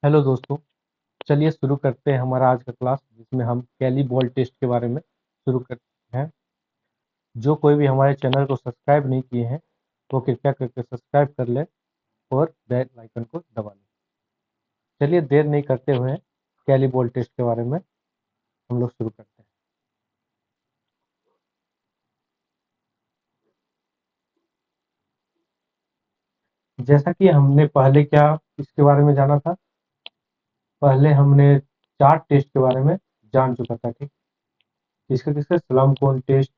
Hello दोस्तों। चलिए शुरू करते हैं हमारा आज का क्लास, जिसमें हम कैली बॉल टेस्ट के बारे में शुरू करते हैं। जो कोई भी हमारे चैनल को सब्सक्राइब नहीं किए हैं वो कृपया करके सब्सक्राइब कर ले और बेल आइकन को दबा लें। चलिए देर नहीं करते हुए कैली बॉल टेस्ट के बारे में हम लोग शुरू करते हैं। जैसा कि हमने पहले क्या इसके बारे में जाना था, पहले हमने 4 टेस्ट के बारे में जान चुका था। ठीक, किसके किसके स्लम कोन टेस्ट,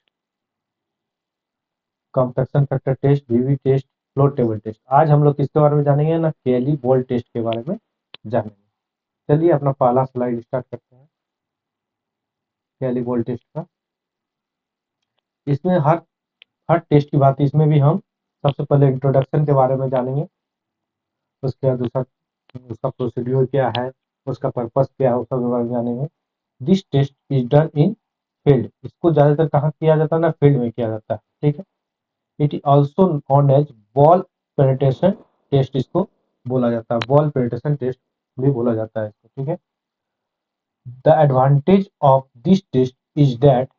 कंपैक्शन फैक्टर टेस्ट, वीवी टेस्ट, फ्लोट टेबल टेस्ट। आज हम लोग किसके बारे में जानेंगे ना, केली बॉल टेस्ट के बारे में जानेंगे। चलिए अपना पहला स्लाइड स्टार्ट करते हैं केली बॉल टेस्ट का। इसमें हर हर टेस्ट की बात, इसमें भी हम सबसे पहले इंट्रोडक्शन के बारे में जानेंगे। उसके बाद दूसरा उसका प्रोसीड्यूर क्या है, उसका पर्पस क्या है, उसका बारे में जानेंगे। This test is done in field. इसको ज्यादातर कहाँ किया जाता है ना, फील्ड में किया जाता है। ठीक है, it is also known as ball penetration test, इसको बोला जाता है। बॉल पेनिट्रेशन टेस्ट भी बोला जाता है इसको। ठीक है, the advantage of this test is that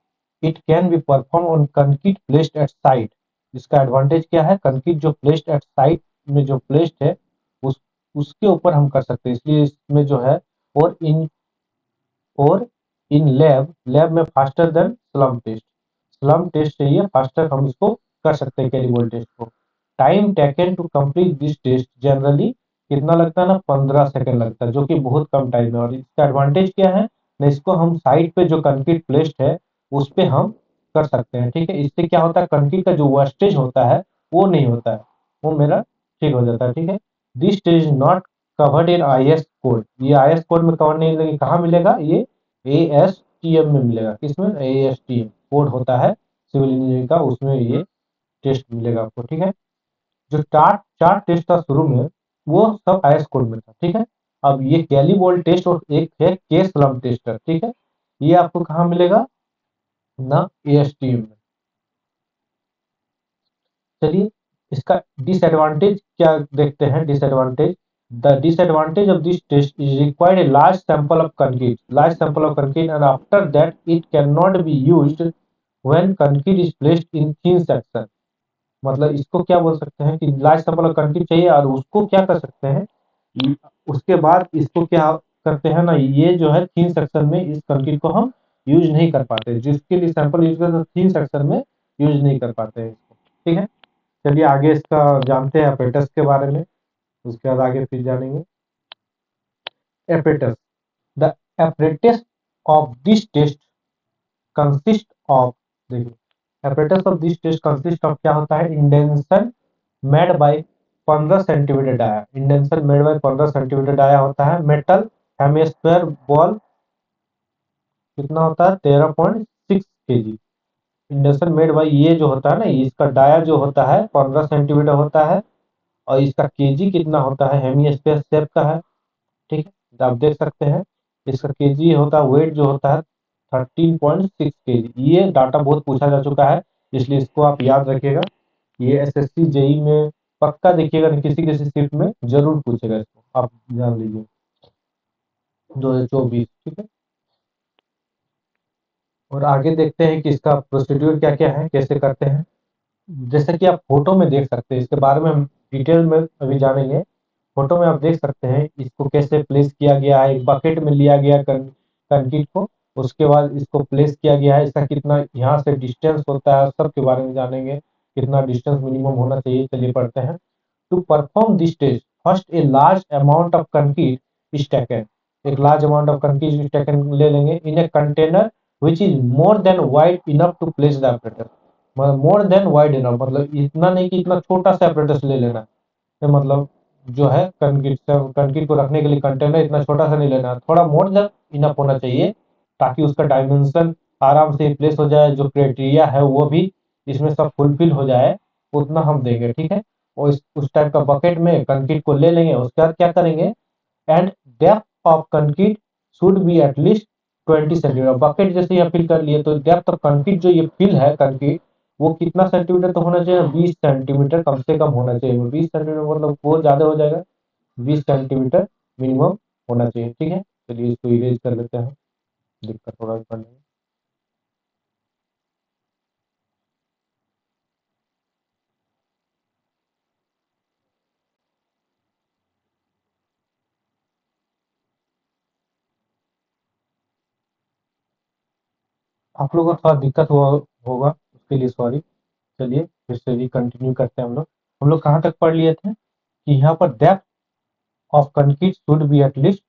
it can be perform on concrete placed at site. इसका एडवांटेज क्या है, कंक्रीट जो प्लेस्ड एट साइट में जो प्लेस्ड है उस उसके ऊपर हम कर सकते हैं, इसलिए इसमें जो है। और और इन लैब में faster than slump test. Slump test से ये फास्टर हम इसको कर सकते हैं कैली बॉल टेस्ट को। Time taken to complete this test generally कितना लगता है ना, 15 सेकंड लगता है, जो कि बहुत कम टाइम है। और इसका एडवांटेज क्या है ना, इसको हम साइड पे जो कंक्रीट प्लेस्ड है उस पे हम कर सकते हैं। ठीक है, इससे क्या होता है, कंक्रीट का जो वेस्टेज होता है वो नहीं होता है, वो मेरा ठीक हो जाता है। ठीक है, this test not covered in I S code. ये आई एस कोड में कवर नहीं लगेगा, कहाँ मिलेगा ये, ASTM में मिलेगा। किसमें, ASTM कोड होता है सिविल इंजीनियरिंग का, उसमें ये टेस्ट मिलेगा आपको। ठीक है, जो चार चार टेस्ट था शुरू में वो सब आईएस कोड में था। ठीक है, अब ये कैली बॉल टेस्ट और एक है के स्लम टेस्टर। ठीक है, ये आपको कहाँ मिलेगा ना, ASTM में। चलिए इसका डिसएडवांटेज क्या देखते हैं। Disadvantage, the disadvantage of this test is required a large sample of concrete, large sample of concrete, and after that it can not be used when concrete is placed in thin section. मतलब इसको क्या बोल सकते हैं कि large sample of concrete चाहिए, और उसको क्या कर सकते हैं, उसके बाद इसको क्या करते हैं ना, ये जो है थिन सेक्शन में इस कंक्रीट को हम यूज नहीं कर पाते, जिसके लिए सैंपल यूज करते हैं थिन सेक्शन में यूज नहीं कर पाते हैं इसको। ठीक है, चलिए आगे इसका जानते हैं एपेटस के बारे में, उसके बाद आगे फिर जानेंगे apparatus. The apparatus of this test consist of, देखिए apparatus of this test consist of क्या होता है, indentation made by 15 centimetre dia. Indentation made by 15 centimetre dia होता है। मेटल हेमिस्फेयर बॉल कितना होता है, 13.6 kg। इंडेंशन मेड बाय ये जो होता है ना, इसका डाया जो होता है 15 सेंटीमीटर होता है, और इसका केजी कितना होता है, हेमी स्पेस शेप का है। ठीक है, तो आप देख सकते हैं इसका केजी होता है, वेट जो होता है 13.6 kg। ये डाटा बहुत पूछा जा चुका है, इसलिए इसको आप याद रखिएगा। ये SSC जेई में पक्का देखिएगा, किसी किसी शिफ्ट में जरूर पूछेगा, इसको आप जान लीजिए 2024। ठीक है, और आगे देखते हैं कि इसका प्रोसीड्यूर क्या क्या है, कैसे करते हैं। जैसे कि आप फोटो में देख सकते हैं, इसके बारे में हम डिटेल में अभी जानेंगे। फोटो में आप देख सकते हैं इसको कैसे प्लेस किया गया है। एक बकेट में लिया गया कंक्रीट को, उसके बाद इसको प्लेस किया गया है। इसका कितना यहाँ से डिस्टेंस होता है, सब के बारे में जानेंगे, कितना डिस्टेंस मिनिमम होना चाहिए। चलिए पढ़ते हैं। To perform this test first a large amount of concrete is taken. एक large amount of concrete is taken ले लेंगे in a container which is more than wide enough to place the operator. More than wide enough मतलब इतना नहीं कि इतना छोटा सा apparatus ले लेना है। मतलब जो है कंक्रीट को रखने के लिए कंटेनर इतना छोटा सा नहीं लेना है, थोड़ा मोर देन इनफ होना चाहिए, ताकि उसका डायमेंशन आराम से प्लेस हो जाए, जो क्राइटेरिया है वो भी इसमें सब फुलफिल हो जाए, उतना हम देंगे। ठीक है, और उस टाइप का बकेट में कंक्रीट को ले लेंगे। उसके बाद क्या करेंगे, and depth of concrete should be at least 20 centimetre. Bucket जैसे यहाँ फिल कर लिए, तो डेप्थ ऑफ कंक्रीट जो ये फिल है कंक्रीट, वो कितना सेंटीमीटर तो होना चाहिए, 20 सेंटीमीटर कम से कम होना चाहिए। 20 सेंटीमीटर मतलब बहुत ज्यादा हो जाएगा, 20 सेंटीमीटर मिनिमम होना चाहिए। ठीक है, चलिए इसको इरेज कर लेते हैं, दिक्कत हो रहा है पढ़ने में। आप लोगों को थोड़ा दिक्कत हुआ होगा, उसके लिए सॉरी। चलिए फिर से कंटिन्यू करते हैं। हम लोग कहाँ तक पढ़ लिए थे कि यहाँ पर depth of concrete should be at least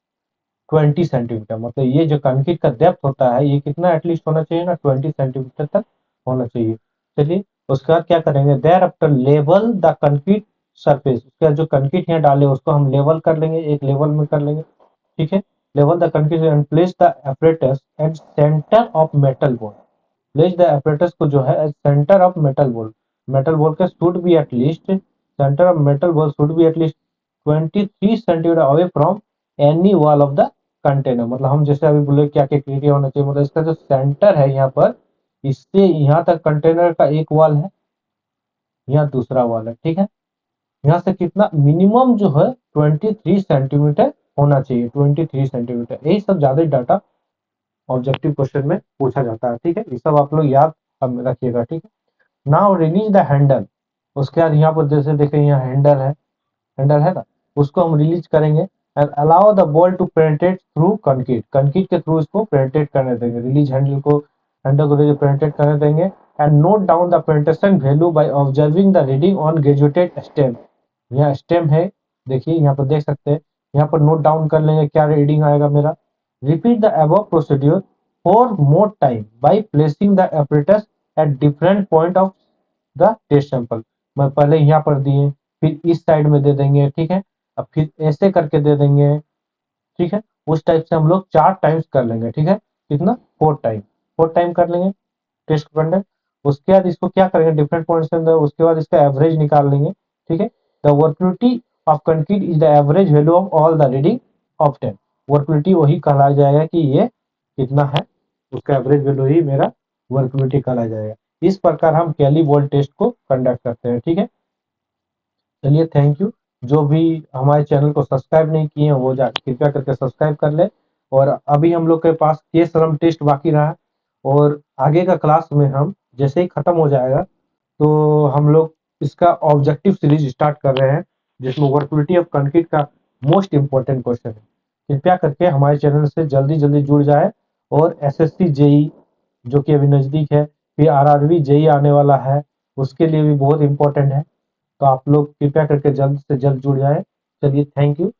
20 centimetre, मतलब ये जो कंक्रीट का डेप्थ होता है ये कितना एटलीस्ट होना चाहिए ना, 20 सेंटीमीटर तक होना चाहिए। चलिए उसके बाद क्या करेंगे, thereafter level the concrete surface, उसके बाद जो कंक्रीट यहाँ डाले उसको हम लेवल कर लेंगे, एक लेवल में कर लेंगे। ठीक है, level the concrete and place the apparatus at centre of metal board. Place the apparatus को जो है at centre of metal board, metal board का should be at least, centre of metal board should be at least 23 centimetre away from any wall of the container. मतलब हम जैसे अभी बोले क्या क्या क्राइटेरिया होना चाहिए, मतलब इसका जो सेंटर है यहाँ पर, इससे यहाँ तक कंटेनर का एक वॉल है, यहाँ दूसरा वॉल है। ठीक है, यहाँ से कितना मिनिमम जो है 23 सेंटीमीटर होना चाहिए, 23 सेंटीमीटर। यही सब ज्यादा डाटा ऑब्जेक्टिव क्वेश्चन में पूछा जाता है। ठीक है, ये सब आप लोग याद रखिएगा। ठीक है, नाउ रिलीज द हैंडल। उसके बाद यहाँ पर जैसे देखें यहाँ हैंडल है ना, उसको हम रिलीज करेंगे and allow the ball to penetrate through concrete, concrete के थ्रू इसको पेनिट्रेट करने देंगे। रिलीज हैंडल को पेनिट्रेट करने देंगे and note down the penetration value by observing the reading on graduated stem. यहाँ स्टेम है, देखिए यहाँ पर देख सकते हैं, यहाँ पर नोट डाउन कर लेंगे क्या रीडिंग आएगा मेरा। Repeat the above procedure for more time by placing the apparatus at different point of the test sample. मैं पहले यहाँ पर दिए, फिर इस साइड में दे देंगे। ठीक है, अब फिर ऐसे करके दे देंगे। ठीक है, उस टाइप से हम लोग 4 टाइम्स कर लेंगे। ठीक है, कितना, 4 टाइम, 4 टाइम कर लेंगे टेस्ट कंडक्ट। उसके बाद इसको क्या करेंगे, डिफरेंट पॉइंट्स के अंदर, उसके बाद इसका एवरेज निकाल लेंगे। ठीक है, the workability of concrete is the average value of all the reading of 10। Workability वही कहलाया जाएगा कि ये कितना है, उसका एवरेज वैल्यू ही मेरा वर्किलिटी कहलाया जाएगा। इस प्रकार हम कैली वोल्ट टेस्ट को कंडक्ट करते हैं। ठीक है, चलिए थैंक यू। जो भी हमारे चैनल को सब्सक्राइब नहीं किए हैं वो जा कृपया करके सब्सक्राइब कर ले। और अभी हम लोग के पास केस श्रम टेस्ट बाकी रहा है, और आगे का क्लास में हम जैसे ही खत्म हो जाएगा तो हम लोग इसका ऑब्जेक्टिव सीरीज स्टार्ट कर रहे हैं, जिसमें वर्किलिटी ऑफ कंक्रीट का मोस्ट इंपॉर्टेंट क्वेश्चन है। कृपया करके हमारे चैनल से जल्दी जल्दी जुड़ जाए। और एसएससी जेई जो कि अभी नजदीक है, फिर आरआरबी जेई आने वाला है, उसके लिए भी बहुत इंपॉर्टेंट है। तो आप लोग कृपया करके जल्द से जल्द जुड़ जाए। चलिए थैंक यू।